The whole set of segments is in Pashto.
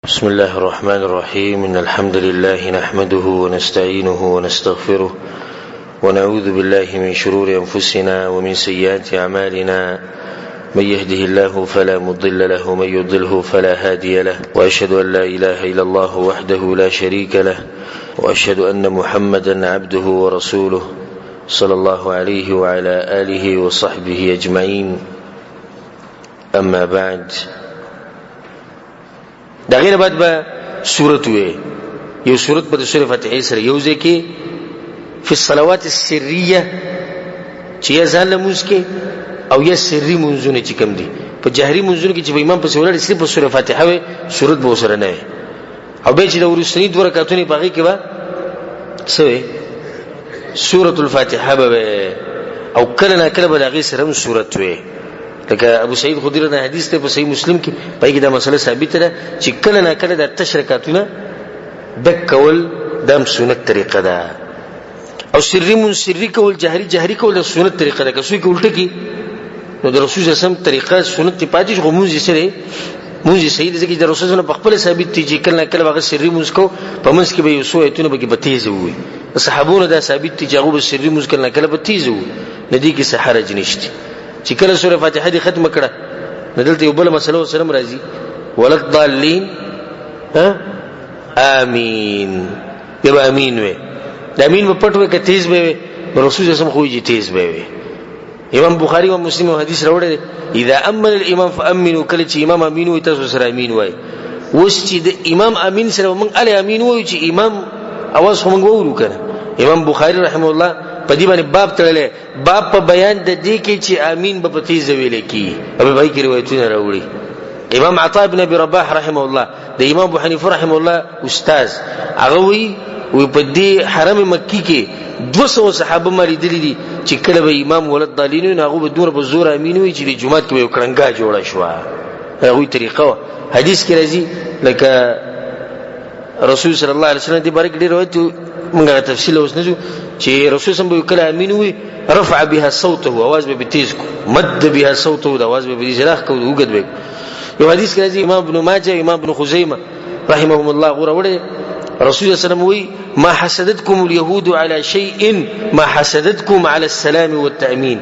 بسم الله الرحمن الرحيم. إن الحمد لله نحمده ونستعينه ونستغفره ونعوذ بالله من شرور أنفسنا ومن سيئات أعمالنا. من يهده الله فلا مضل له ومن يضلله فلا هادي له، وأشهد أن لا إله إلا الله وحده لا شريك له، وأشهد أن محمدا عبده ورسوله صلى الله عليه وعلى آله وصحبه أجمعين. أما بعد، دا غیر بعد با سورت وی یو سورت په سورۃ فاتحه سره یو ځکه په الصلوات السریه چې ځان لموس کې او یا سری منځونه چې کوم دي په جهري منځونه کې چې په امام په سورۃ صرف سورۃ فاتحه وی سورت به سره نه او به چې د ورسنی دوه رکعاتونه باقي کې با سوې سورۃ الفاتحه به او کله نه کله به هغه سره سورت وی. لکه ابو سعید خدری رضی حدیث ته په صحیح مسلم کې پای کې دا مسله ثابت ده چې کله نه کله د تشریکاتونه بکول د سنت طریقه ده، او سری کول جهری کول د سنت طریقه ده. که څوک الټه کی نو د رسول الله سم طریقه سنت پاتې شو موږ سره موږ صحیح دي چې د رسول الله په خپل ثابت دي چې کله نه کله هغه سری موږ کو په منځ کې به یو سو ایتونه به تیز وي. صحابونو دا ثابت دي چې هغه سری موږ کله نه کله به تیز وي، ندی کې سحرج نشته. چې کله سورۃ فاتحه دې ختم کړه نو دلته یو بل مسله وسلم راځي ولک ضالین امین، یبا امین وي د امین په پټو کې تیز به رسول الله سم خوږي تیز به وي. امام بخاری او مسلم حدیث راوړل اذا امن الامام فامنوا، کله چې امام امین وي تاسو سره امین وای. اوس چې د امام امین سره موږ ال امین وای چې امام اواز هم وورو کنه. امام بخاری رحم الله په دې باندې باب تړلې، باب په بیان د دې کې چې امین په تیز ویل کی او په کې روایتونه راوړي. امام عطاء بن ابي رباح رحمه الله د امام ابو حنیفه رحمه الله استاد هغه وی په دې حرم مکی کې 200 صحابه مری دي دي چې کله به امام ولد ضالین هغه به دور په زور امین وي چې د جمعه کې یو کړنګا جوړه شو. هغه طریقه حدیث کې راځي لکه رسول صلی الله علیه وسلم دې بارک ډیر روایت موږ تفصیل اوس نه جو چې رسول صلی الله علیه وسلم کله امین وي رفع بها صوته، आवाज به تیز کو، مد بها صوته، आवाज به زراخ کو وګد به. یو حدیث کې راځي امام ابن ماجه امام ابن خزیمه رحمهم الله غوړه رسول صلی الله علیه وسلم وی ما حسدتكم اليهود على شيء ما حسدتكم على السلام والتأمين.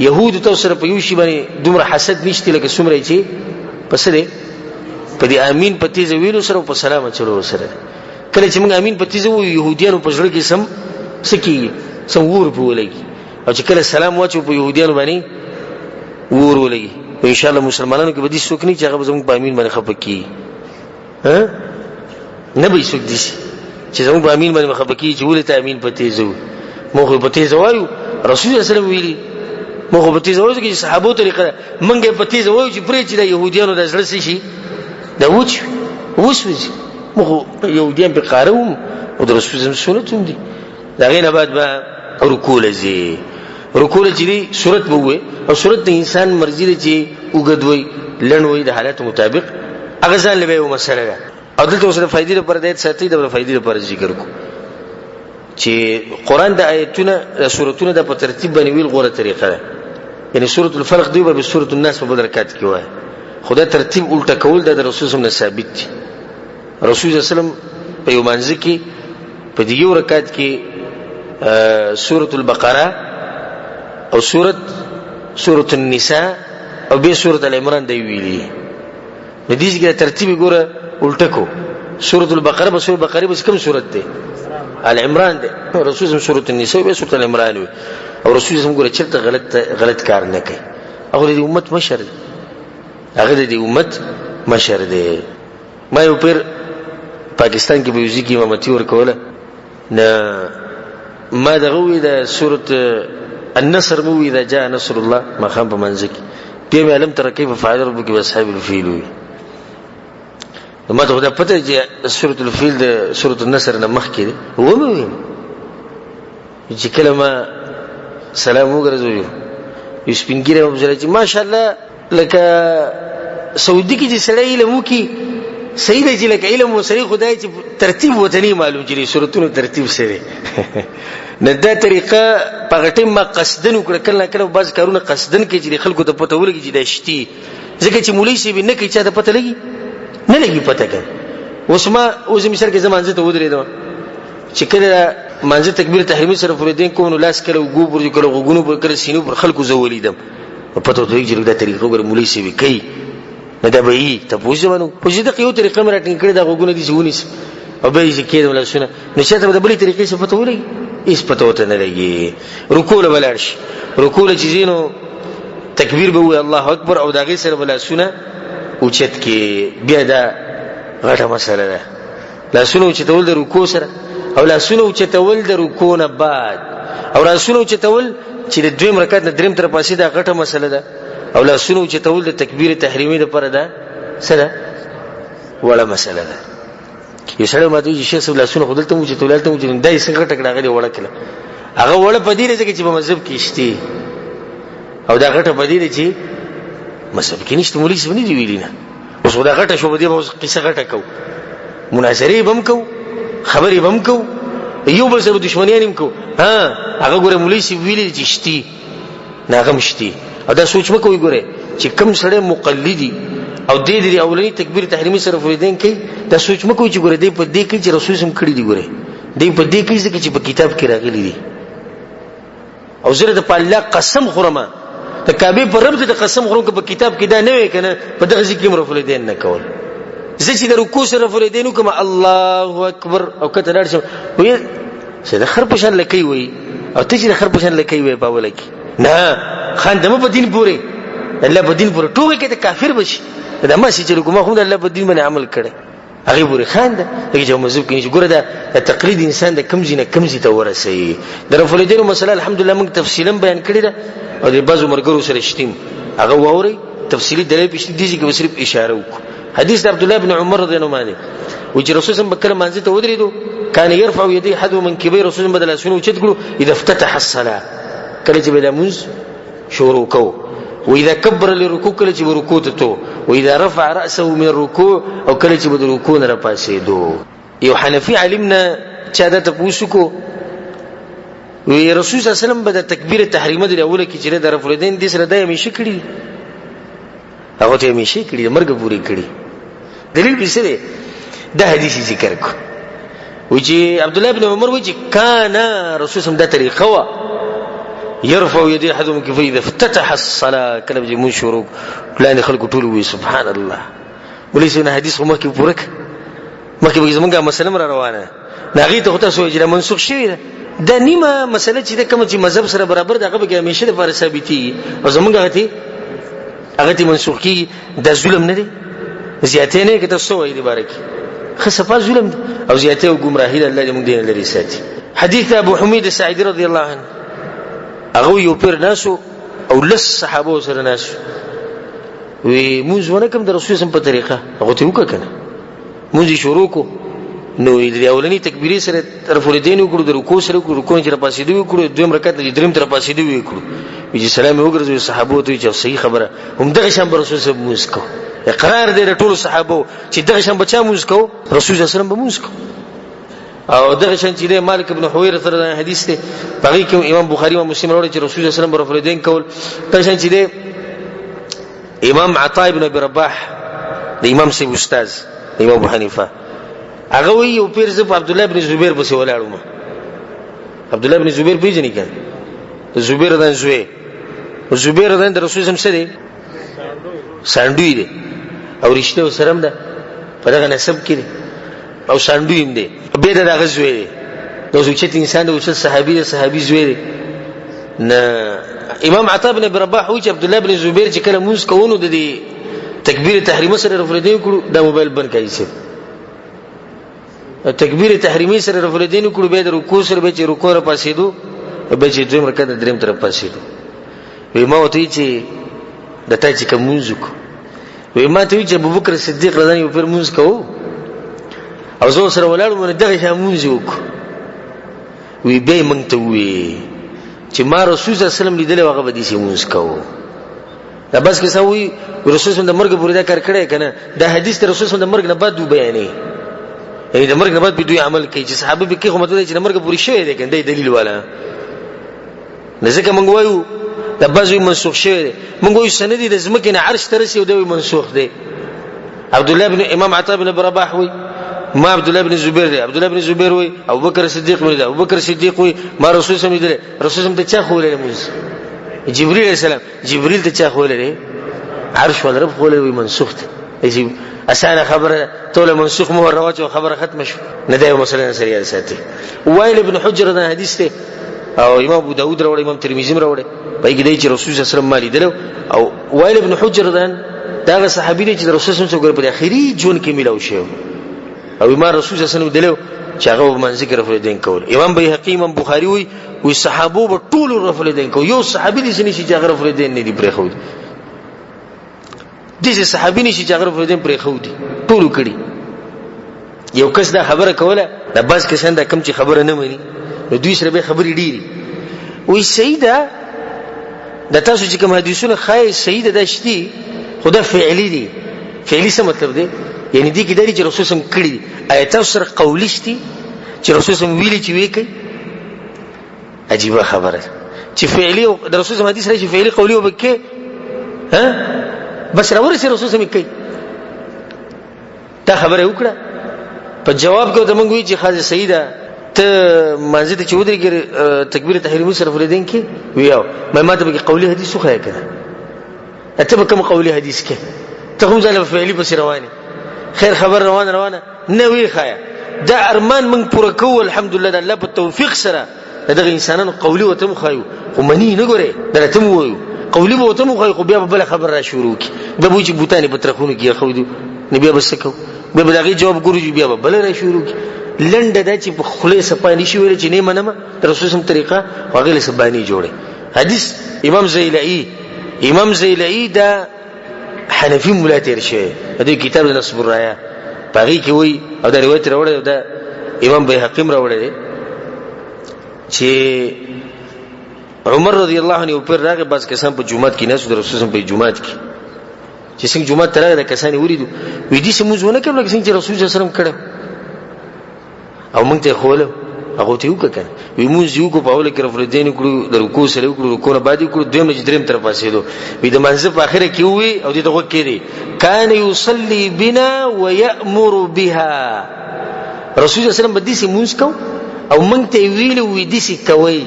يهود تو سره په یو شی باندې دومره حسد نشته لکه څومره چې پس دې په دې امین په تیز ویلو سره په سلام چلو سره. کله چې موږ امین په تیز وو يهوديانو په ژړ کې سم سکی سم ور په ولګي، او چې کله سلام واچو په يهوديانو باندې ور ولګي. ان شاء الله مسلمانانو کې به دې څوک نه چې هغه زموږ په امین باندې خپکی نه به څوک دي چې زموږ په امین باندې خپکی چې ولې ته امین په تیز وو. موږ په تیز وایو، رسول الله صلی الله علیه وسلم ویلي موږ په تیز وایو چې صحابو طریقه موږ په تیز وایو چې پرې چې د يهوديانو د زړه شي دا وښوي موږ يهوديان په قاروم او د رسول الله سنت هم دي. دا غینه بعد به رکوع لذي رکوع چې دی صورت به وي او صورت د انسان مرزي دی چې وګدوي لنوي د حالت مطابق هغه ځان له یو مسله ده. او دلته اوسه فائدې لپاره د ساتي د فائدې لپاره ذکر کو چې قران د آیتونه سورتونه د په ترتیب باندې ویل غوړه طریقه ده. یعنی سورۃ الفلق دی او سورۃ الناس په بدر رکعات کې وای. خدای ترتیب الټا کول د رسول الله ثابت دي. رسول الله صلی الله علیه وسلم په یو منځ کې په دې یو رکعت کې سورۃ البقره او سورۃ النساء او به سورۃ العمران دی ویلي. د دې څخه ترتیب ګوره الټا کو. سورۃ البقره به سورۃ البقره به کوم سورۃ ده؟ العمران ده. رسول الله سورۃ النساء به سورۃ العمران وي. او رسول الله ګوره چرته غلط کار نه کوي. هغه د امت مشر دی، هغه د امت مشر دی. ما یو پیر پاکستان کې به یوزي کې امامتي ورکوله نه ما دغه د سورۃ النصر مو اذا جاء نصر الله ما خام په منځ کې به علم تر کیف فعل ربک باصحاب الفیل وي. ما ته دا پته چې سورۃ الفیل د سورۃ النصر نه مخ کې و مې چې کلمه سلام وګرځو یو سپینګیره وبزره چې ماشاءالله لکه سعودي کې چې سړی علم وکي صحیح دی چې لکه علم وسري خدای چې ترتیب وطني معلوم چې سورتونو ترتیب سره نه دا طریقه په غټه ما قصدن وکړه کله کله بعض کارونه قصدن کې چې خلکو ته پته ولګي چې دا شتي ځکه چې مولوی سی به نه کوي چې دا پته لګي نه لګي پته کوي اوس مثال کې زمانځه ته ودرېدم چې کله مانځه تکبیر تحریمی سره فریدین کوم نو لاس کله وګور کله غوګونو پر کله سینو پر خلکو زولیدم پته ته یې دا طریقه ګر مولوی سی وی کوي نه دا به یې ته پوښتنه په دې کې یو طریقه مې راټینګ کړې دا غوګونه دي ونیس او به یې کېدم لا شنو نو چې ته د بلې طریقې څخه پته ولګي هیڅ پته وته نه لګي رکوع له بلارش رکوع له چیزینو تکبیر به وي الله اکبر او دا غي سره بلا سونه او چت کې بیا دا غټه مسله ده لا سونه چې تول د رکوع سره او لا سونه چې تول د رکوع نه بعد او لا سونه چې تول چې د دویم رکعت نه دریم تر پاسې دا غټه مسله ده او لا سونه چې تول د تکبیر تحریمی د پر ده سره ولا مسله ده یو سره ماته چې شیخ لا سونه خدلته مو چې تولته مو چې دای څنګه ټکړه غلي وړه کله هغه وړه پدې لري چې په مذهب کې شتي او دا غټه پدې لري چې مذهب کې نشته مولوی څه نه دی ویلی نه اوس دا غټه شو بده اوس قصه غټه کو مناظره بم کو خبرې بم کو یو بل سره دښمنیان هم کو ها هغه ګوره مولوی څه ویلی چې شتي ناغم شتي او دا سوچ مکوې ګوره چې کم سړی مقلدي او دې دې اولنی تکبیر تحریمی سره فریدین کوي دا سوچ مکوې چې ګوره دې په دې کې چې رسول سم کړی دی ګوره دې په دې کې چې په کتاب کې راغلي دي او زه د الله قسم خورم ته کعبه پر رب ته قسم خورم چې په کتاب کې دا نه وي کنه په دغه ځکه کې فریدین نه کول زه چې د رکوع سره فریدین کوم الله اکبر او کته لار شم وې چې د خر پشان لکې وي او ته چې د خر پشان لکې وي باول کې نه خان دمه په دین پوره الله په دین پوره ټوګه کې ته کافر بشي دا ما چې کومه خو د الله په دین باندې عمل کړي هغه پوره خان ده چې مذهب کې ګوره دا تقلید انسان د کم زی ته ورسي د رفلیدینو مسله الحمدلله موږ تفصیلا بیان کړی ده او د بعضو مرګرو سره شتیم هغه ووري تفصیلی دلیل پېښ دي چې صرف اشاره وکړو حدیث عبد الله بن عمر رضی الله عنه و چې رسول الله بکره مانځ ته ودرېدو کان يرفع يديه حذو من كبير رسول الله بدل اسونه چت ګلو اذا افتتح الصلاه کله چې بل منځ شروع کو واذا كبر للركوع کله چې رکوع ته واذا رفع راسه من الركوع او کله چې بده رکوع نه راپاسېدو یو حنفي علمنا چې دا تاسو کو وی رسول صلی الله علیه وسلم بده تکبیر تحریمه د اوله کې چې د رفلدین د سره دایمي شکړي هغه ته می شي کړی مرګ پوری کړی دلیل به څه دی دا حدیث ذکر کو و چې عبد الله بن عمر و چې کان رسول الله د طریقه وا يرفع يديه احدهم كيف اذا افتتح الصلاه کله چې مون شروع پلان خلکو ټول وي سبحان الله ولې حدیث مکه پورک مکه به زمونږه مسله را روانه ناغي ته خو سوچ منسوخ شوی دا نیمه مسله چې د کوم چې مذهب سره برابر دغه به همیشه د فار ثابتي او زمونږه هغه تی منسوخ کی د ظلم نه دي زیاتې نه کته سوې دي بارک خصفه ظلم دي او زیاتې او گمراهی الله دې موږ دین لري ساتي حدیث ابو حمید الساعدی رضی الله عنه هغه یو پیر ناسو او لس صحابه سره ناسو وی موږ ونه کوم د رسول سم په طریقه هغه ته وکړه موږ شروع کو نو د اولنی تکبیره سره طرف ولدین وکړو د رکوع سره رکوع چې را پاسې دی وکړو دویم رکعت د دریم تر پاسې دی وکړو چې سلام وګرځي صحابه ته چې صحیح خبره هم دغه شان رسول صلی الله علیه وسلم اقرار دی ټول صحابه چې دغه شان بچا موږ کو رسول صلی الله علیه وسلم موږ کو او دغه شان چې مالک ابن حویر سره حدیث ته باقي کوم امام بخاری او مسلم وروړي چې رسول صلی الله علیه وسلم رفلدین کول دغه شان چې امام عطا ابن ابي رباح د امام سی استاد امام ابو حنیفه هغه وی یو پیر زپ عبد الله ابن زبیر په ولاړو عبد الله ابن زبیر پیژنې کړه زبیر دان زوی زبیر دان د رسول سم سره ساندوی دی او رښتیا سره ده په دغه نسب کې او ساندوی هم دی به دغه زوی دی نو چې انسان د وشل صحابي زوی دی نه امام عطا بن رباح او چې عبد الله بن زبیر چې کله موږ کوونو د تکبیر تحریمه سره رفلدین کړو د موبایل بند کایي شه تکبیر تحریمی سره رفلدین کړو به د رکوع سره به چې رکوع را پاسېدو به چې دویم رکعت دریم تر پاسېدو وی ما وته چې د تا چې کوم موزیک وی ما ته چې ابوبکر صدیق رضی الله عنه پر موزیک او زه سره ولاړم دغه شی موزیک وی به مونږ ته وی چې ما رسول الله صلی الله علیه وسلم لیدل هغه به دي سي موزیک او دا بس کې سوي رسول الله د مرګ پورې دا کار کړی کنه دا حدیث رسول الله د مرګ نه بعد بیانې یعنی د مرګ نه بعد به دوی عمل کوي چې صحابه به کې کومه ته چې د مرګ پورې شوی دی کنه دلیل والا نه ځکه مونږ وایو دا بعضی منسوخ شوی دی مونږ وایو سند د زمکه نه عرش ترسي او دوی منسوخ دی عبد الله بن امام عطا بن رباح وی ما عبد الله بن زبير دی عبد الله بن زبير وای ابو بکر صدیق وای ابو بکر صدیق وای ما رسول سم دی رسول سم ته چا خولې موږ جبريل عليه السلام جبريل ته چا خولې عرش ول رب خولې وای منسوخ دی اسانه خبره ټول منسوخ مو رواج خبره ختم شو نه دی مثلا سریال ساتي وائل ابن حجر دا حدیث ته او امام ابو داود راوړ امام ترمذی راوړ په کې دی چې رسول صلی الله علیه وسلم مالي درو او وائل ابن حجر دا صحابي دی چې رسول صلی الله علیه وسلم په اخري جون کې ملاو شو او امام رسول صلی الله علیه وسلم دلو چې هغه منځ کې رفل دین کول امام بیهقی امام بخاری وی صحابو په ټول رفل دین کو یو صحابي دي چې هغه رفل دین نه دی پرې خو دي صحابي نشي چې هغه رفل دین پرې خو دي ټول کړي یو کس دا خبره کوله د باز کسان دا کم چې خبره نه مانی نو دوی سره به خبرې ډيري وی سیدا د تاسو چې کوم حدیثونه خای سیدا د شتي خدا فعلی دي فعلی څه مطلب دی یعنی دي کې دلی چې رسول سم کړی آیت سره قولی شتي چې رسول سم ویلي چې وی کوي عجیب خبره چې فعلی او د رسول سم حدیث راځي فعلی قولی وبکې ها بس راوري چې رسول سم کوي دا خبره وکړه په جواب کې ته مونږ وی چې خاصه سیدا ته مانځي ته چودري کې تکبیر تحریمی سره فریدین کې ویاو ما ته به قولی حدیث خو کړه اته به کوم قولی حدیث کې ته کوم ځله فعلی بس روانه خیر خبر روانه نه وی خایا دا ارمان من پوره کو الحمدلله الله په توفیق سره دغه انسانانو قولی وته مخایو خو منی نه ګوره درته مو وایو قولی وته مخایو خو بیا بل خبر را شروع کی د بوجي بوتانی په ترخونه کې خو دي نبی بس کو به دغه جواب ګورو بیا بل را شروع کی لنډ د چې په خله سپانی شي ویل چې نه منم رسول سم طریقه هغه له سبانی جوړه حدیث امام زیلعی دا حنفی مولا تیر شي د کتاب نصب الرایا پاغي کې وای او دا روایت راوړل دا امام بیهقی راوړل چې عمر رضی الله عنه پر راغه باز کسان په جمعات کې ناس د رسول سم په جمعات کې چې څنګه جمعات تر د کسان وریدو وې دي سمونه کوم لکه څنګه رسول صلی الله علیه وسلم کړه او موږ ته خوله هغه ته وکړه وی موږ یو کو په اول کې رفل دین کړو د رکوع سره کړو رکوع نه بعد کړو دویم چې دریم طرف پاسېدو وی د منځ په اخره کې وی او دغه کې دی کان یصلی بنا ويأمر بها رسول الله صلی الله علیه وسلم بدیسي موږ کو او موږ ته ویل وی دیسي کوي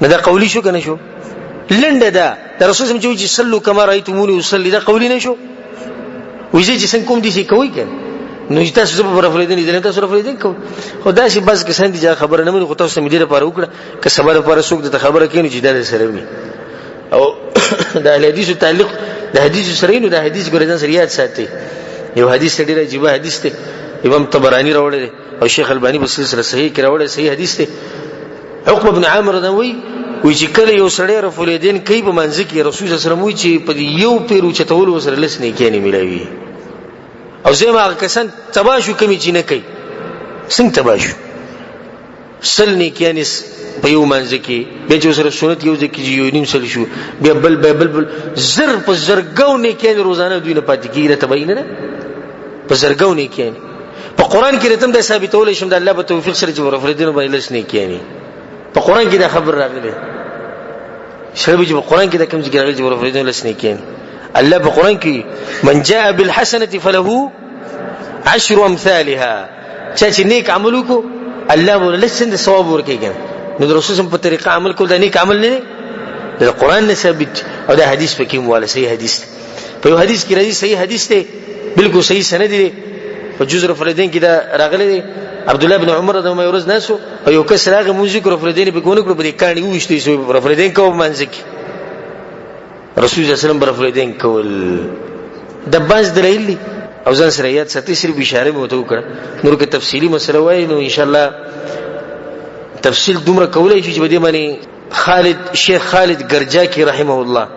نه دا قولی شو کنه شو لنډه ده د رسول الله چې صلوا کما رایتمونی یصلی دا قولی نه شو وی چې څنګه کوم دیسي کوي کنه نو تاسو په رفریدین دي تاسو رفریدین کو خدای شي بس کسان دي خبره نه مې خو تاسو مې ډیره پاره وکړه که سبا لپاره څوک د خبره کینې چې دا سره وي او د حدیث تعلق د حدیث سره نو د حدیث ګورځن سره یاد ساتي یو حدیث ډیره عجیب حدیث ته امام طبرانی راوړل او شیخ البانی په سلسله صحیح کې راوړل صحیح حدیث ته عقبه بن عامر رضی وی چې کله یو سړی رفریدین کوي په منځ کې رسول الله صلی الله علیه وسلم وی چې په یو پیرو چتول وسره لسنه کې نه ملوي او زما کسان تباشو کمی چې نه کوي څنګه تباشو سلنی کینس په یو منځ کې به چې سره سنت یو ځکه چې یو نیم سل شو بیا بل زر په زرګو نه کین روزانه دوی نه پاتې کیږي تبین نه په زرګو نه کین په قران کې رتم د ثابتول شم د الله په توفیق سره چې ورفردین باندې لس نه کینی په قران کې دا خبر راغلی شربې چې په قران کې دا کوم ذکر راغلی چې ورفردین لس نه کینی الله په قران کې من جاء بالحسنه فله 10 امثالها چې نیک عمل وکړو الله ول لسند ثواب ورکړي نو د رسول په طریقه عمل کول د نیک عمل نه د قران نه ثابت او د حدیث په کې مواله صحیح حدیث په یو حدیث کې راځي صحیح حدیث ته بالکل صحیح سند دی په جزء رفلدین کې دا راغلی دی عبد الله بن عمر رضی الله عنه ورځ ناسو او یو کس راغی مونږ ذکر رفلدین په کوونه کړو په کانی وښتې سو رفلدین کوم منځ کې رسول الله صلی الله علیه وسلم برفلدین کول د باز درېلی او ځان سره یاد ساتي صرف اشاره مو ته وکړه نور کې تفصیلی مسله وای نو ان شاء الله تفصیل دومره کولای شي چې بده باندې شیخ خالد ګرجاکی رحمه الله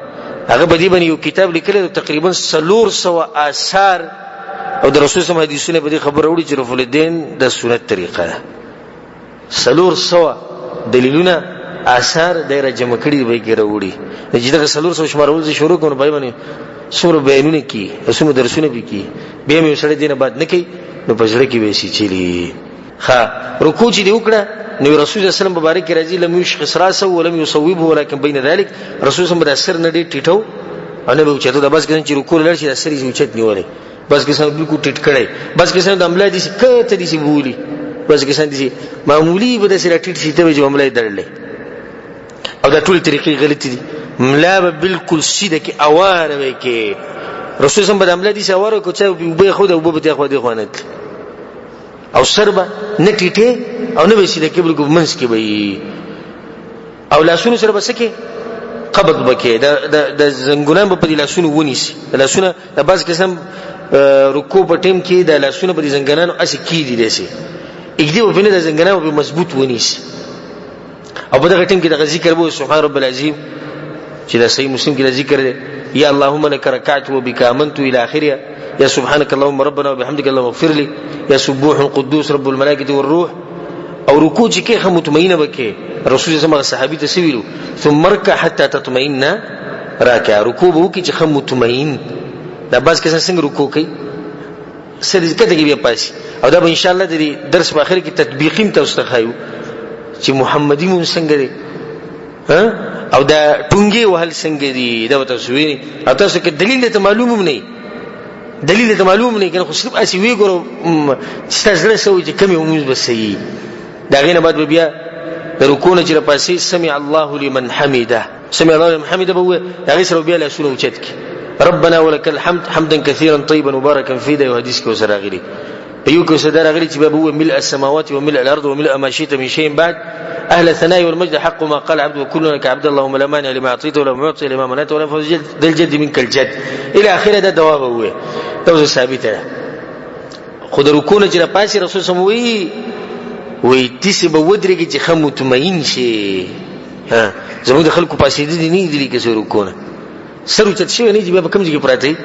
هغه بده باندې یو کتاب لیکلی تقریبا 300 آثار او د رسول الله حدیثونه بده خبر وړي چې رفل الدین د سنت طریقه ده 300 دلیلونه آثار دایره جمع کړي به کې وروړي چې دا 300 شمارول چې شروع کوو به باندې سور بیانونه کی اسمو درسونه به کی به مې سره دینه بعد نه کی نو پزړه کې وېسي چلی ها رکوع چې دی وکړه نو رسول الله صلی الله علیه وسلم مبارک راځي لم یشخص راسه ولم يصوبه ولكن بین ذلك رسول الله د سر نه دی ټیټو او نه به چته د بس کې چې رکوع لړ شي د سر یې اوچت نیولې بس کسان بالکل ټټ کړي، بس کسان د عمله دي کته دي بولی، بس کسان دي معمولی به د سره ټټ شي ته جو عمله درلې. او دا ټول طریقې غلطي دي. ملا به بالکل سیده کې اواره وي کې رسول سم به عمله دي سواره کو چې به خود او به ته خو دي خوانت او سربه نټیټه او نه به سیده کې بالکل منس کې وي. او لاسونو سره بسکه قبض بکې د زنګونان په دې لاسونو ونیسي. لاسونه د باز قسم رکوع په ټیم کې د لاسونو په دې زنګونانو اسی کې دي دسي اګدي په نه د زنګونانو په مضبوط ونیسي. او په دغه ټیم کې د ذکر وو سبحان رب العظیم چې دا صحیح مسلم کې د ذکر دی یا اللهم لك ركعت وبك امنت الى اخره، يا سبحانك اللهم ربنا وبحمدك اللهم اغفر لي، يا سبوح القدوس رب الملائكه والروح. او رکوع چې کې مطمئنه وکي رسول الله صلی الله علیه وسلم صحابي ته سویلو ثم ركع حتى تطمئن راکع. رکوع به کې چې مطمئن دا باز کسان څنګه رکوع کوي سړي کته کې بیا پاسي. او دا به ان شاء الله د درس په اخر کې تطبیقیم تاسو ته خایو چې محمدي مون څنګه دی او دا ټونګي وهل څنګه دي دا تاسو ویني. او تاسو کې دلیل ته معلوم نه، دلیل ته معلوم نه کنه خو صرف اسی وی ګورو ستاسو سره سوي چې کمی موږ بس صحیح. دا غینه بعد بیا رکوع نه چې پاسي سمع الله لمن حمده، سمع الله لمن حمده به هغه سره بیا له سونه اوچت کی ربنا ولك الحمد حمدا كثيرا طيبا مباركا فيه. دا حدیث کې وسره غلي ایو کې وسره غلي چې به هو ملء السماوات وملء الارض وملء ما شئت من شيء بعد اهل الثناء والمجد حق ما قال عبد وكلنا كعبد اللهم لا مانع لما اعطيت ولا معطي لما منعت ولا فوز ذا الجد منك الجد الى اخره. دا دواب هو دا ثابت ده. خود رکوع نه چې پاسي رسول صلی الله علیه وی تیسه به ودرېږي چې خم مطمئن شي. ها زموږ د خلکو پاسې دي نه دي کې سره رکوع نه سره چت شي نه دي به کوم ځای کې پراته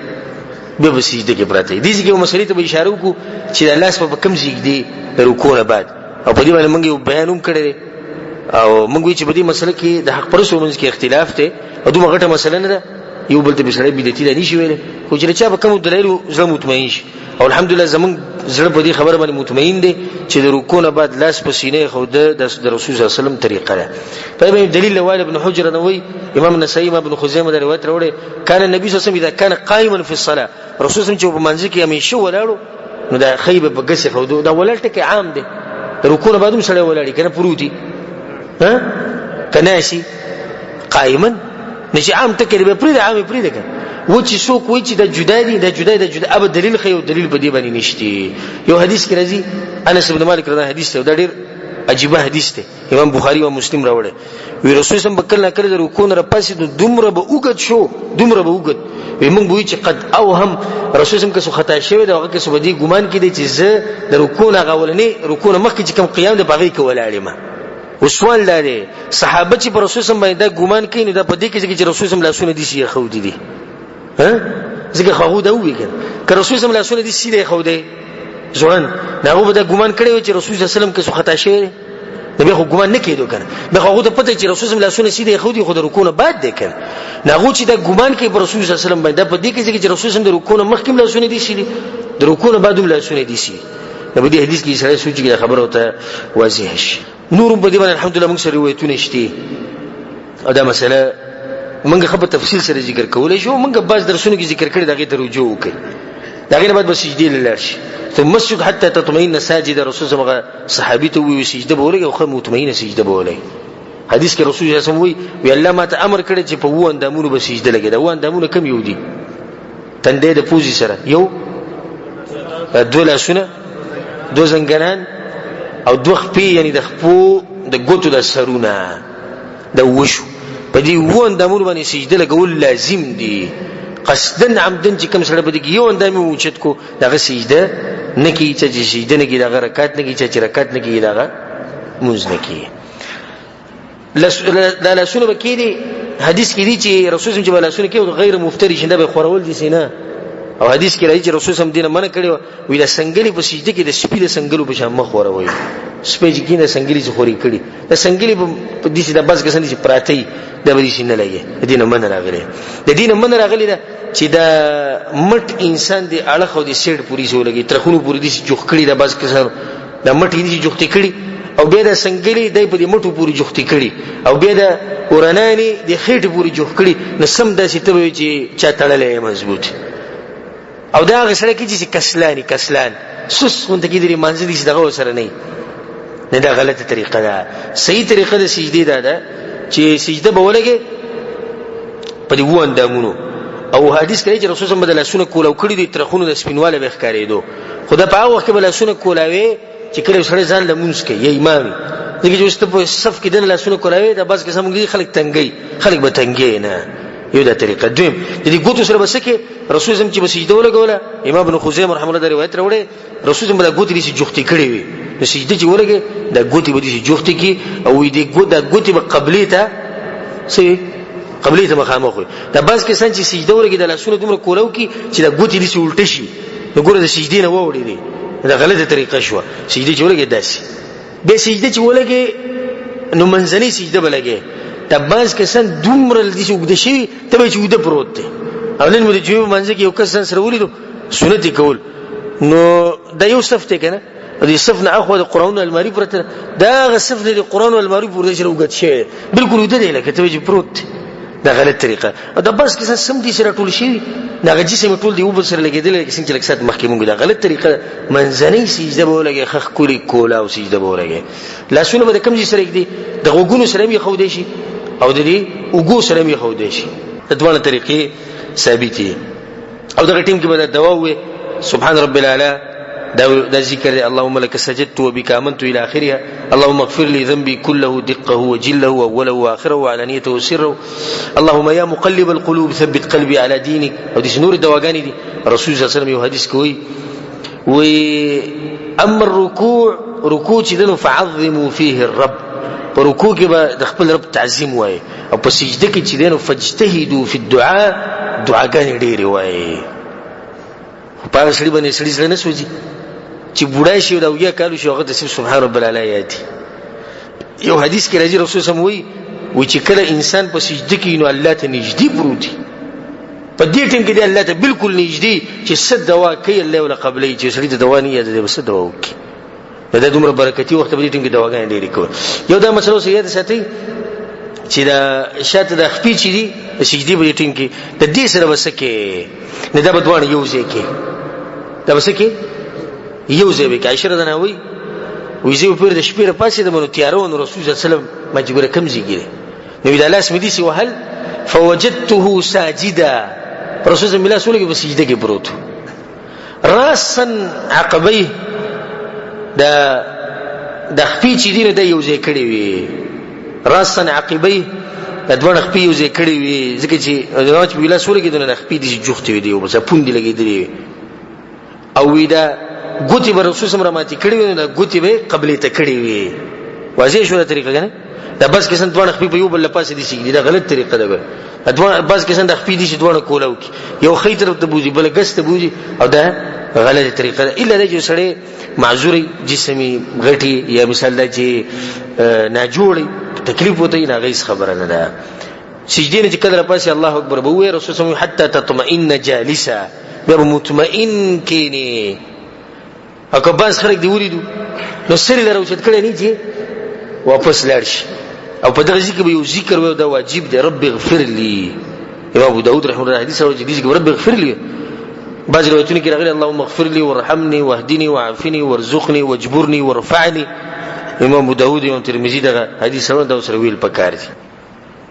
به به سجده کې پراته دي. دې کې مسلې ته به اشاره وکړو چې الله سبحانه کوم ځای دی رکوع نه بعد. او په دې باندې موږ یو بیان هم کړی او موږ چې په دې مسله کې د حق پرسو منځ کې اختلاف دی او دومره غټه مسله نه ده یو بل ته به سره بدعتي نه شي ویل خو چې چا به کوم دلایل زړه مطمئن شي. او الحمدلله زمون زړه په دې خبره باندې مطمئن دي چې د رکوع نه بعد لاس په سینې خو د رسول صلی الله علیه وسلم طریقه ده. په دې دلیل وائل ابن حجر نووي امام نسائی ابن خزیمه دا روایت راوړي کان النبي صلی الله علیه وسلم اذا كان قائما في الصلاه رسول الله چې په منځ کې همیشه ولاړو نو دا خیبه په ګسه خو دا ولالته کې عام دي رکوع نه بعد هم سره ولاړی کنه پروتي ها کنه شي قائما نشي عام تکربه پرې عام پرې ده و چې څوک وایي چې د جدا دي د جدا اب دلیل خو دلیل په دې باندې نشته. یو حدیث کې راځي انس بن مالک رضی الله عنه حدیث ته دا ډېر عجیب حدیث دی امام بخاری او مسلم راوړي وی رسول سم بکل نه کړی د رکوع نه پاسې دومره به وګت شو دومره به وګت وی موږ وایي چې قد اوهم رسول سم که څه خطا شوی دا هغه کې څه بدی ګمان کړي چې زه د رکوع نه غولنې رکوع نه مخکې چې کوم قیام د باغی کولاړې ما وسوال لري صحابه چې پر رسول سم باندې دا ګمان کوي نو دا په دې کې چې رسول سم لاسونه دي شي خو دي ها ځکه خو دا وی کړه که رسول سم لاسونه دي سیده خو دی ځوان ناغه به دا ګمان کړي چې رسول صلی الله علیه وسلم کې څه خطا شوی نبی خو ګمان نه کېدو کنه به خو ته پته چې رسول صلی الله علیه وسلم سیده خو دی خو د رکوع نه بعد دی کنه ناغه چې دا ګمان کوي پر رسول صلی الله علیه وسلم باندې په دې کې چې رسول صلی الله علیه وسلم د رکوع نه مخکې لاسونه دي شي د رکوع نه بعد لاسونه دي شي نو دې حدیث کې سره سوچ کې خبره وته واضح شي. نور په دې باندې الحمدلله موږ سره روایتونه شته او دا مسله موږ خو په تفصیل سره ذکر کولای شو موږ باز درسونه کې ذکر کړی دغه ته رجوع وکړي دغه نه بعد بس سجدي لاله شي ثم مسجد حتى تطمئن ساجد رسول الله صحابي ته وی سجده بوله او خو مطمئنه سجده بوله. حدیث کې رسول الله صلی الله علیه وسلم وی الله ما ته امر کړی چې په وو اندامونو به سجده لګي دا وو اندامونه کم یو دي تندې د پوزي سره یو دوه لاسونه دوه زنګران او دوه خپې یعنی د خپو د ګوتو د سرونه د وشو په دې وو اندامونو باندې سجده لګول لازم دي قصدن عمدن چې کوم سره بده یو اندامي وچت کو دغه سجده نکی چې سجده نکی دغه رکعت نکی چې رکعت نکی دغه مونږ نکی لا لاسونه بکیدي حدیث کې دي چې رسول الله صلی الله علیه وسلم غیر مفترش نه به خورول دي سینا او حدیث کې راځي چې رسول الله دینه منع کړی وی د سنگلی په سجده کې د سپید سنگلو په شان مخ وروي سپېج کې د سنگلی څخوري کړي د سنگلی په دې چې د بس کسان چې پراتی د بری شي نه لګي د دینه منع راغلی د دینه منع راغلی دا چې دا مټ انسان دی اړه خو د سیډ پوری شو لګي ترخونو پوری دي جوخ کړي د بس کسان د مټ دي جوختی کړي او بیا د سنگلی دای په دې مټو پوری جوختی کړي او بیا د ورانانی د خېټ پوری جوخ کړي نو سم د سیته وي چې چا تړلې مضبوط او دا هغه سره کې چې کسلان سس غونډه کې درې منځ دي چې دغه سره نه دا غلطه طریقه ده. صحیح طریقه د سجدي ده چې سجده به ولګي په دې وو اندامونو. او حدیث کوي چې رسول الله صلی الله علیه وسلم کړي دي ترخونه د سپینواله به ښکارېدو. خدا په هغه وخت کې بل سونه کولاوي چې کله سره ځان لمونځ کوي یا امامي دغه چې په صف کې د لاسونه کولاوي دا بس کې سمږي خلک تنګي خلک به تنګي نه. یو دا طریقه دویم د دې ګوتو سره بس کې رسول الله چې بسجده ولګوله امام ابن خزیمه رحمه الله دا روایت راوړي رسول الله د ګوتې دي جوختي کړي وي د سجده چې ولګي د ګوتې به دي جوختي کی او دې ګوتې به قبلي ته سي قبلي ته مخامخ وي. دا بس کې څنګه چې سجده ولګي د لاسونه دومره کولاو کی چې د ګوتې دي الټه شي وګوره د سجدې نه ووري دي دا غلطه طریقه شو. سجده چې ولګي داسي به سجده چې ولګي نو منځني سجده بلګي تباز کسان دومره لدی چې وګد شي ته به چې وده پروت دی او نن مې چې منځ کې یو کس سره ولیدو سنت کول نو دا یو صف ته کنه دې صف نه اخو د قران الماری پرته دا غ صف د قران الماری پرته چې وګد شي بالکل وده دی لکه ته به پروت دا غلط طریقه. دا بس کسان سم دي سره ټول شي دا جسم ټول دی وب سره لګیدل چې څنګه لکسات مخکې مونږ دا غلط طریقه. منځنۍ سجده به ولګي خخ کولی کولا او سجده به ولګي لاسونه به کوم ځای سره کې د غوګونو سره یې خو دی شي او د دې وګو سره یې خو دی شي. د دوه طریقې ثابتې او دا ټیم کې به دوا وي سبحان رب الاعلى دا ذکر اللهم لك سجدت وبك آمنت الى اخرها اللهم اغفر لي ذنبي كله دقه وجله واوله واخره وعلانيته وسره اللهم يا مقلب القلوب ثبت قلبي على دينك. او دي نور دواګانی دي رسول صلی الله علیه وسلم یو حدیث کوي و اما رکوع چې دنو فعظموا فيه الرب په رکوع کې به د خپل رب تعظیم وای او په سجده کې چې دنو فاجتهدوا في الدعاء دعاګانې ډېرې وای. په سړي باندې سړي سره نه سوځي چې بوډای شي دا ویا کالو شي هغه د سبحان رب الاعلى یادي. یو حدیث کې راځي رسول الله وی چې کله انسان په سجده کې نو الله ته نږدې پروتي په دې ټیم کې دی الله ته بالکل نږدې چې صد دوا کوي الله ولا قبلې چې سړي ته دوا نه یاد دی بس دوا وکي دا دومره برکتي وخت په دې ټیم کې دواګانې ډېرې کوي. یو دا مسله سره یاد ساتي چې دا شاته د خپې چې دی سجدي په دې ټیم کې د دې سره وسکه نه دا بدوان یو ځای کې دا وسکه یو ځای کې عائشہ رضی الله عنها وی زه په دې شپې پاسې د منو تیارو نو رسول الله صلی الله علیه وسلم مجبور کم زیګره نو دا لاس مې دي سي وهل فوجدته ساجدا رسول الله صلی الله علیه وسلم په سجده کې پروت راسا عقبيه دا خپې چې دینه د یو ځای کړی وي راسا عقبيه د دوه خپې یو ځای کړی وي ځکه چې دا چې ویلا سورې کې د خپې دي جوخته وي دی او بس پوند لګېدلې او ودا ګوتی به رسول الله رحمتي کړی وي دا ګوتی به قبلې ته کړی وي واضح شو طریقه کنه. دا بس کسان دوه خپې په یو بل پاسې دي شي دا غلط طریقه ده. دوه بس کسان د خپې دي چې دوه کولاو کی یو خې طرف ته بوزي بل ګس ته بوزي او دا غلط طریقه ده. الا د سړی معذوري جسمي غټي یا مثال دا چې نه جوړي تکلیف وته نه غیس خبره نه ده. سجدې نه چې کله پاسې الله اکبر به وي رسول الله حتى تطمئن جالسا به مطمئن کینی او که باز خلک دی ولیدو نو سری لروچت کړي نه چې واپس لاړ شي او په دغه ځکه به یو ذکر وي دا واجب دی رب اغفر لي. امام ابو داود رحمه الله حدیث راوړي چې رب اغفر لي بعض روایتونه کې راغلي اللهم اغفر لي وارحمني واهدني وعافني وارزقني واجبرني وارفعني. امام ابو داود او ترمذی دغه حدیث راوړي دا سره ویل پکار دي.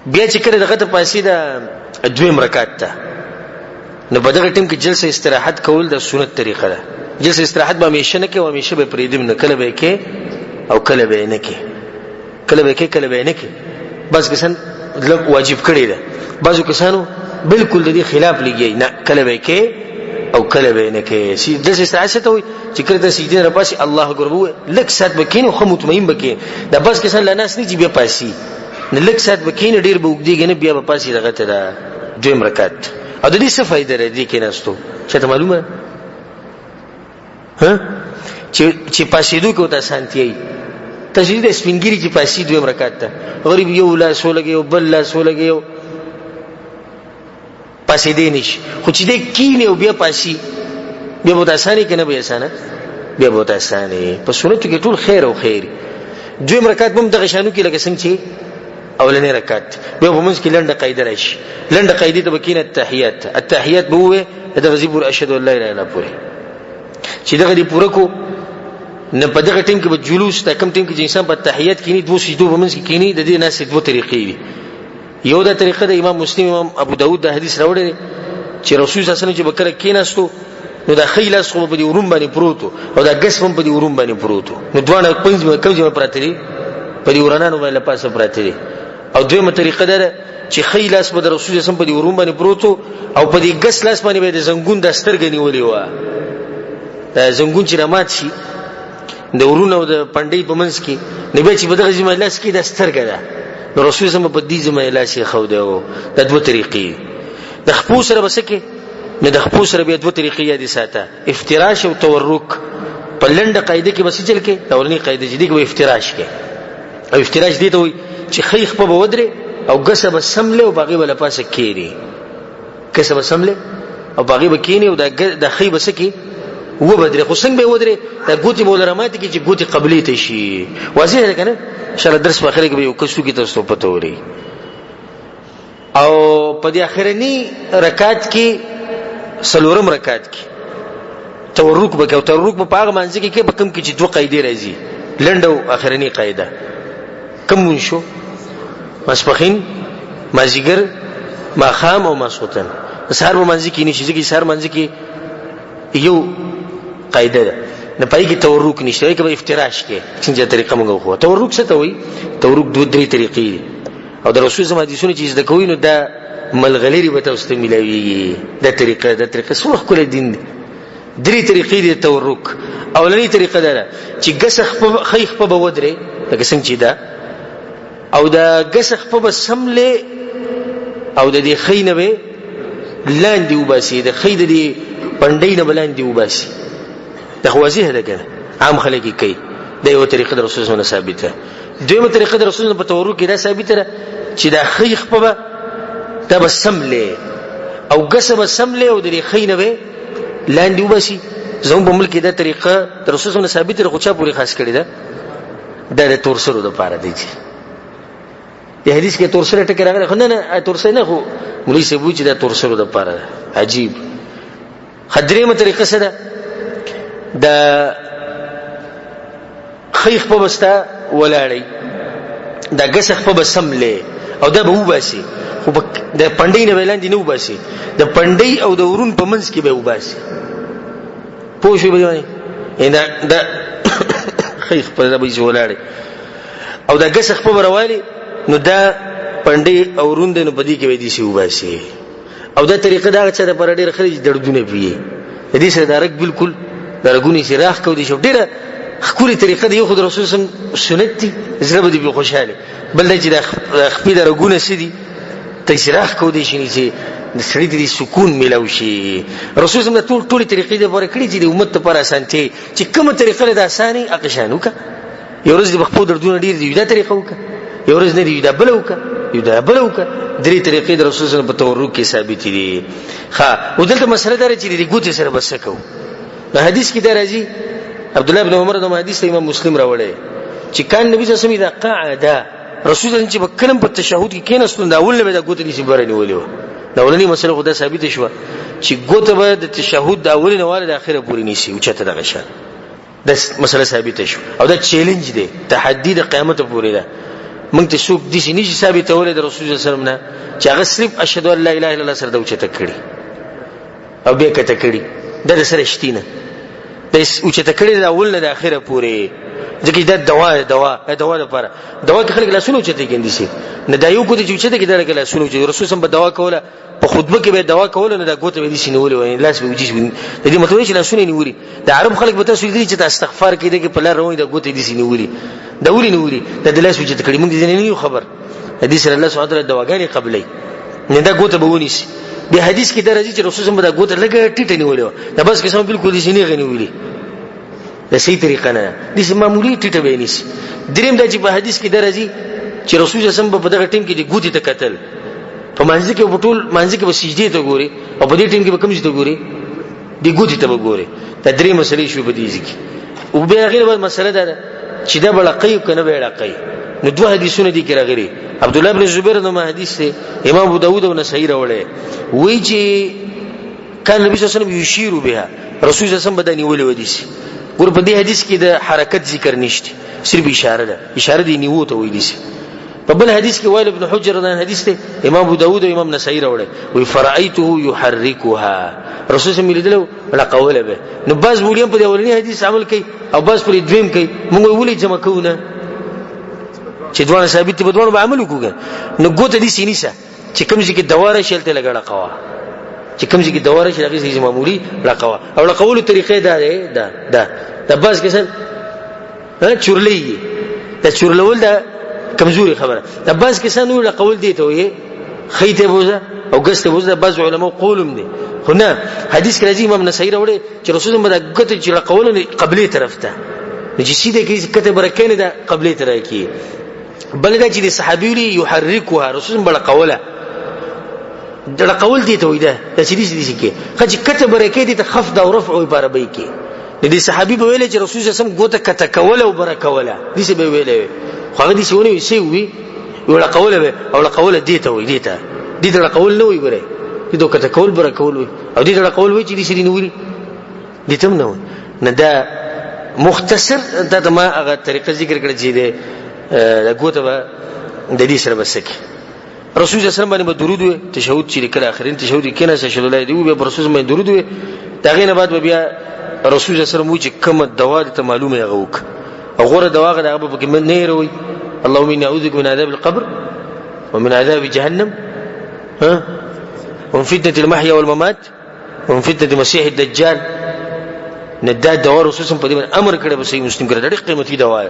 بیا چې کړه دغه ته پاسې دا دویم رکعت ته نو په دغه ټیم کې جلسه استراحت کول د سنت طریقه ده. جلسه استراحت به همیشه نه کې او همیشه به پرېدم نه کله به کې او کله به نه کې کله به کې کله به نه کې بس کسان واجب کړی ده. بعضو کسانو بالکل د دې خلاف لګي نه کله به کې او کله به نه کې. چې جلسه استراحت ته وي چې کله د سجدې نه پاسي الله اکبر وو لک سات بکینو خو مطمئن بکې دا بس کسان لناس نه چې بیا پاسي نه لک سات بکینو ډیر به وګديږي نه بیا به پاسي دغه ته دا دویم رکعت او د دې څه فائدہ لري کې نهستو چې معلومه ها چې پاسېدو کې وته سانتي تجدید سپینګری چې پاسې دویم رکعت ته غریب یو لا سولګي او بل لا سولګي او پاسې دی نشي خو چې دې کینه او بیا پاسې بیا بہت اسانه کې نه به اسانه بیا بہت اسانه په سنت کې ټول خیر او خیر. دویم رکعت هم دغه شانو کې لکه څنګه چې اولنې رکعت بیا په منځ کې لنډه قاعده راشي. لنډه قاعده ته بکینه التحیات به وې دغه زی پور اشهد ان لا اله الا الله پوره چې دغه دی پوره کو نه په دغه ټیم کې به جلوس تا کم ټیم کې انسان په تحیات کینی دوه سجدو په منځ کې کینی د دې ناس دوه طریقې دي یو دا طریقه د امام مسلم امام ابو داود د حدیث راوړی چې رسول صلی الله علیه وسلم چې بکره کیناستو نو دا خیلاس خو په دې ورم باندې پروتو او دا ګس هم په دې ورم باندې پروتو نو دوه پنځه کومه پراته دي په دې ورانانو باندې پاسه پراته دي او دویمه طریقه ده چې خیلاس په رسول صلی الله علیه وسلم په دې ورم باندې پروتو او په دې ګس لاس باندې د زنګون د سترګې نیولې و دا زنګون چې رمات شي د ورونو د پندې په منځ کې نبی چې په دغه ځمه لاس کې د سترګې ده نو رسول صلی الله علیه وسلم په دې ځمه لاس یې خو ده د دوه طریقې د خپو سره بسکه نه د خپو سره به دوه طریقې یاد ساته افتراش او تورک په لنډه قاعده کې بس چل کې اولنی قاعده جدي کې افتراش کې او افتراش دي ته وي چې خیخ په ودره او غسب سمله او باغی ولا پاسه کېری کسب سمله او باغی بکینی او د خی بسکی و بدره خو څنګه به ودره د ګوتی مولرمات کې چې ګوتی قبلی ته شي واضح ده کنه ان شاء الله درس په اخر کې به یو کسو کې تاسو پته وري او په دې اخرنی رکعت کې سلورم رکعت کې تورک به او تورک په هغه منځ کې به کم کې چې دوه قاعده راځي لنډ او اخرنی قاعده کوم شو مسبخین مازیګر ماخام او مسوتن سحر په منځ کې نشي چې سحر منځ کې یو قاعده ده نه پای کې تورک نشته کې افتراش کې څنګه طریقه موږ خو تورک څه ته وایي تورک دوه درې طریقې او د رسول الله حدیثونه چې د کوی نو دا ملغلری به تاسو ته ملوي دا طریقه سوخ کول دین دی درې طریقې دي تورک اولنی طریقه ده چې غسخ په خیخ په ودره لکه څنګه چې دا او دا غسخ په سمله او د دې خینه به لاندې وباسي د خید دې پندې نه بلاندې وباسي دا خو واضح ده کنه عام خلک کوي دا یو طریقه د رسول الله ثابته دویمه طریقه د رسول الله په تورک کې دا ثابته ده چې دا خیخ په دا بسمله او غسب سمله او د خینه به لاندې وباسي زموږ په ملک دا طریقه د رسول الله ثابته ده خو چا پوری خاص کړی ده د تور سره د پاره دی چې حدیث کې تور سره ټکر راغلی خو نه تور سره نه خو مولوی سبو چې دا تور سره د پاره عجیب خدریمه طریقه څه ده د خیخ په بستا ولاړی دا غسخ په بسمله او دا به وباسي خو د پندې نه ویلاندې نه وباسي د پندې او د ورون په منځ کې به وباسي پوه شو به نه دا خیخ په دې ولاړی او دا غسخ په وروالی نو دا پندې او ورون د نو بدی کې وې دي شی وباسي او دا طریقه دا چې د پر ډېر خرج دردونه پیي دې سره درک بالکل درګونی سراخ کو دي شو ډېر خوري طریقه دی خو رسول الله سنت دي زړه به دي خوشاله بل چې د خپې درګونه سدي تشراح کو دي شي چې د سړي دي سکون ملو شي رسول الله ټول طریقې د پوره کړی چې د امت لپاره اسانتي چې کومه طریقه ده اساني اقشانو کا یو ورځ د بخپو دردونه ډېر دي دا طریقه وکړه یو ورځ نه دی دا بلوکا یو دا بلوکا درې طریقې د رسول الله په تورک کې ثابت دي ها ودلته مسله ده چې د ګوتې سره بس کو د حدیث کې دا راځي عبد الله بن عمر د حدیث امام مسلم راوړی چې کان نبی صلی الله علیه وسلم دا قاعده رسول الله چې بکلم په تشهود کې کیناستون دا اول نه دا ګوتې نشي برنی ولیو دا اولنی مسله خدا ثابت شو چې ګوتې به د تشهود د اول نه واره د اخره پورې نشي او چته دغه شان دا مسله ثابت شو او دا چیلنج دی تحدي د قیامت پورې ده مونږ ته څوک دي چې نشي ثابت اول د رسول الله صلی الله علیه وسلم نه چې هغه صرف اشهد ان لا اله الا الله سره د اوچته کړي او به کته کړي د سره شتینه د اوچته کړي د اول نه د اخره پورې ځکه دا دوا لپاره دوا کې خلک لاسونه اوچته کېندي شي نه دا یو کو دي چې اوچته کې دا لاسونه اوچته رسول الله په دوا کوله په خطبه کې به دوا کوله نه دا ګوته به دي شنولې وای لاس به وجي د دې مطلب چې لاسونه نیوري د عرب خلک به تاسو دي چې استغفار کوي د په لار روان د ګوته دي شنولې دا ولي نیوري د لاس وجي تکړه موږ دې نه یو خبر حدیث الله سبحانه وتعالى دواګانی قبلې نه دا ګوته به ونیسي د حدیث کې درځي چې رسول الله دا ګوته لګه ټیټه نیولې دا بس کې سم بالکل دي شنې غنیولې دا صحیح طریقه نه دي چې معمولی ټیټه به نیسي دریم دا چې په حدیث کې درځي چې رسول الله صلی الله علیه وسلم په دغه ټیم کې د ګوته ته قتل په منځ کې په ټول منځ کې به سجدي ته ګوري او په دې ټیم کې به کوم څه ته ګوري د ګوته ته ګوري دا درې مسلې شو په دې ځکه او به غیر بل مسله ده چې دا بل قیب کنه به لقی نو دوه حدیثونه دي کې راغلي عبد الله بن زبیر نو حدیث ته امام ابو داود او نسائی راوړل وایي چې كان النبي صلى الله عليه وسلم يشير بها رسول الله صلى الله عليه وسلم بدأ نیولې ودیسي ګور په دې حدیث کې د حرکت ذکر نشته صرف اشاره ده اشاره دی نیو ته وې دي په بل حدیث کې وائل ابن حجر رضی حدیث ته امام ابو داود او امام نسائی راوړل وی فرایته يحركها رسول الله ملیدلو ولا قوله به نو باز مولیم په اولنی حدیث عمل کوي او باز پر دویم کوي موږ ولې جمع کوونه چې دوه ثابت په دوه عمل وکړو نو ګوت دي سینیسه چې کوم ځکه دواره شلته لګړه قوا چې کوم ځکه دواره شلغه سي معمولی لقوا او لقول طریقې دا باز کسان چورلې دا چورلول دا کمزوري خبره دا باز کسان نو لقول دي ته وي خيته بوزه او قصته بوزه باز علماء قولم دي هنا حدیث کې راځي امام نسائی راوړي چې رسول الله مدغه چې لقول قبلي طرف ته چې سیده کې کته برکینه دا قبلي طرف کې بل دا چې صحابي لري يحركها رسول الله بل قوله دا قول دي ته وي دا چې دي کې خځ کته برکې دي ته خفض او رفع او عباربي کې دي صحابي به ویل چې رسول الله سم ګوته کته کوله او برکوله دي څه به ویل خو دې شونه وي ولا قوله به او لا قوله دي ته وي دي دا قول نو وي ګره دي دوه کته کول برکول وي او دي دا قول وي چې دي شري نوري دي تم نو نه دا مختصر دا ما هغه طریقه ذکر کړی چې دا ګوته به د دې سره بسکه رسول الله صلی الله علیه وسلم باندې درود وي تشهود چې کله اخرین تشهود کینه صلی الله علیه و رسول الله درود وي دا غینه بعد بیا رسول الله صلی الله علیه وسلم چې کوم دوا ته معلومه غوک او غره دوا غدا په کې من نه روي اللهم اني اعوذ بك من عذاب القبر ومن عذاب جهنم ومن فتنه المحيا والممات ومن فتنه المسيح الدجال نداد دوا رسول الله په دې امر کړی به صحیح مسلم کړی ډېر قیمتي دوا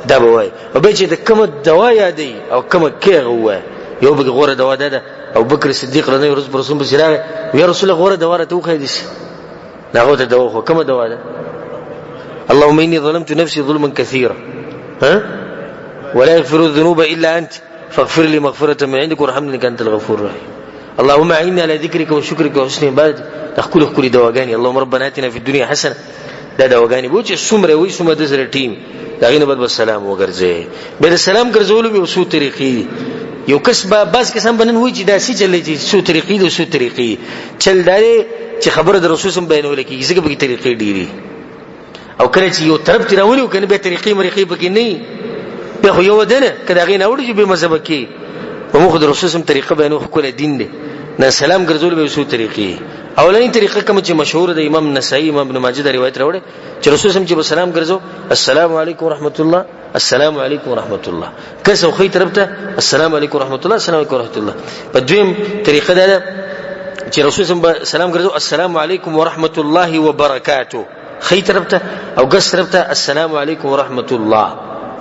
دا به وای او به چې د کوم دوا یادې او کوم کې غوای یو به غوره دوا ده او بکر صدیق رضی الله عنه رسول الله صلی الله علیه و یا رسول الله غوره دوا ته وخی دي دا غوته دوا خو کومه دوا ده اللهم اني ظلمت نفسي ظلما كثيرا ولا يغفر الذنوب الا انت فاغفر لي مغفرة من عندك وارحمني انك انت الغفور الرحيم اللهم اعني على ذكرك وشكرك وحسن عبادتك اخكل دواغاني اللهم ربنا اتنا في الدنيا حسنه دا دواغاني بو چې سمره وي سمره د سره ټیم دا غینه بعد السلام وګرځي به السلام ګرځول به وسو طریقې یو کس با باز کسان بنن وای چې دا سې چلې چې سو طریقې د سو طریقې چل داري چې خبره د رسول سم بیانول کیږي څنګه به طریقې ډيري او کله چې یو طرف تراولي کنه به طریقې مرقې پکې نه به خو یو دنه کله غینه وړي چې به مذهب کې په مخ د رسول سم طریقه بیانو خو کله دین دی نه سلام ګرځول به وسو طریقې اولنی طریقه کوم چې مشهور د امام نسائی امام ابن ماجه د روایت راوړي چې رسول سم چې سلام ګرځو السلام علیکم ورحمت الله السلام علیکم ورحمت الله کسو خې طرف ته السلام علیکم ورحمت الله السلام علیکم ورحمت الله په دویم طریقه ده چې رسول سم سلام ګرځو السلام علیکم ورحمت الله وبرکاته خې طرف ته او ګس طرف ته السلام علیکم ورحمت الله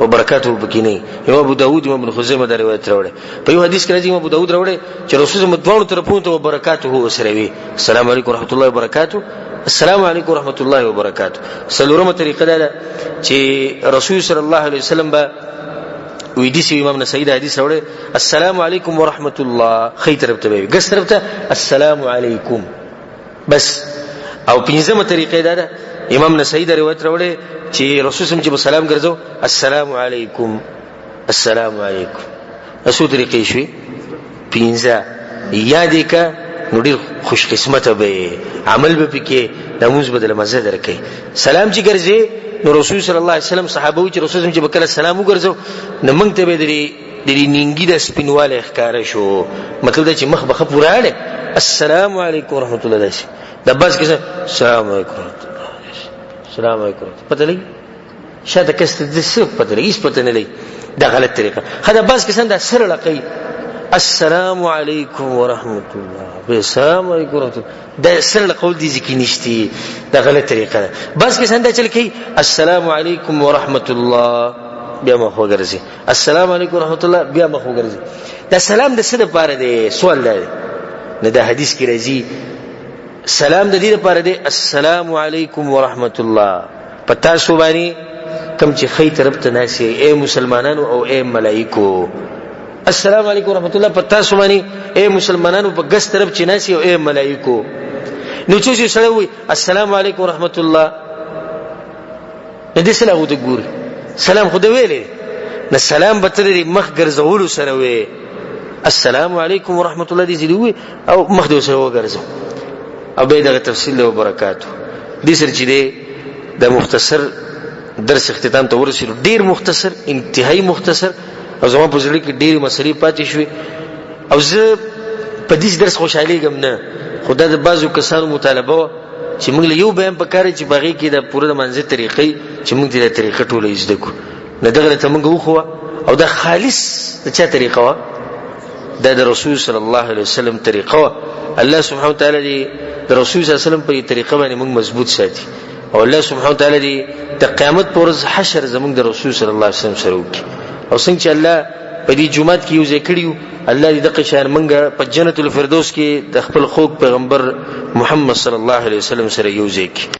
وبرکاته بکینه امام ابو داود امام ابن خزیمه دا روایت راوړي په یو حدیث کې راځي امام ابو داود راوړي چې رسول الله دوه طرفونو ته وبرکاته وسره وي السلام علیکم ورحمت الله وبرکاته السلام علیکم ورحمت الله وبرکاته سلورمه طریقه ده چې رسول صلی الله علیه وسلم با وې دي چې امام نسائی دا حدیث راوړي السلام علیکم ورحمت الله خې طرف ته وي ګس طرف ته السلام علیکم بس او پنځمه طریقه ده امام نسائی دا روایت راوړي چې رسول سم چې سلام ګرځو السلام علیکم السلام علیکم اسو طریقې شوي پنځه یادې کا نو ډیر خوش قسمت به عمل به پکې نماز بدل مزه درکې سلام چې ګرځي نو رسول صلی الله علیه وسلم صحابه چې رسول چې بکله سلام وګرځو نو موږ ته به د نینګي د سپینواله ښکارا شو مطلب دا چې مخ بخ پوراړي السلام علیکم ورحمت الله داش د بس کې السلام علیکم السلام علیکم پته لګي شاته کست د څه پته لګي هیڅ پته نه لګي دا غلط طریقه خدا بس کې څنګه سره لقي السلام علیکم ورحمت الله السلام علیکم ورحمت الله دا سره قول دي ځکه نشتی دا غلط طریقه ده بس کې څنګه چل کی السلام علیکم ورحمت الله بیا مخ وګرځي السلام علیکم ورحمت الله بیا مخ وګرځي دا سلام د څه لپاره دی سوال دی نه دا حدیث کې راځي سلام د دې لپاره دی السلام علیکم ورحمت الله پتا سو باندې کوم چې خې طرف ته ناشي اے مسلمانانو او اے ملائکو السلام علیکم ورحمت الله پتا سو باندې اے مسلمانانو په ګس طرف چې ناشي او اے ملائکو نو چې سره وي السلام علیکم ورحمت الله دې سلام ود ګوري سلام خو دې ویلې نه سلام به تر مخ ګرځول سره وي السلام علیکم ورحمت الله دې وي او مخ دې سره وګرځو او به دغه تفصیل او برکاتو دې سره چې د مختصر درس اختتام ته ورسېدو ډیر مختصر انتهایی مختصر او زما په ځل کې ډېری مسلې پاتې شوې او زه په دې درس خوشحالېږم نه خدا د بعضو کسانو مطالبه چې موږ له یو بیان پکاره چې باغې کې د پوره د منځ طریقې چې موږ دې طریقې ټوله زده کو نه دغه ته موږ وخو او دا خالص د چا طریقه وا د رسول صلی الله علیه وسلم طریقه الله سبحانه وتعالى دې د رسول صلی الله علیه وسلم په طریقه باندې موږ مضبوط ساتي او الله سبحانه وتعالى دې د قیامت پر ورځ حشر زموږ د رسول صلی الله علیه وسلم سره وکړي او څنګه چې الله په دې جمعات کې یو ځای کړیو الله دې دغه شان موږ په جنت الفردوس کې د خپل خوږ پیغمبر محمد صلی الله علیه وسلم سره یو ځای کړي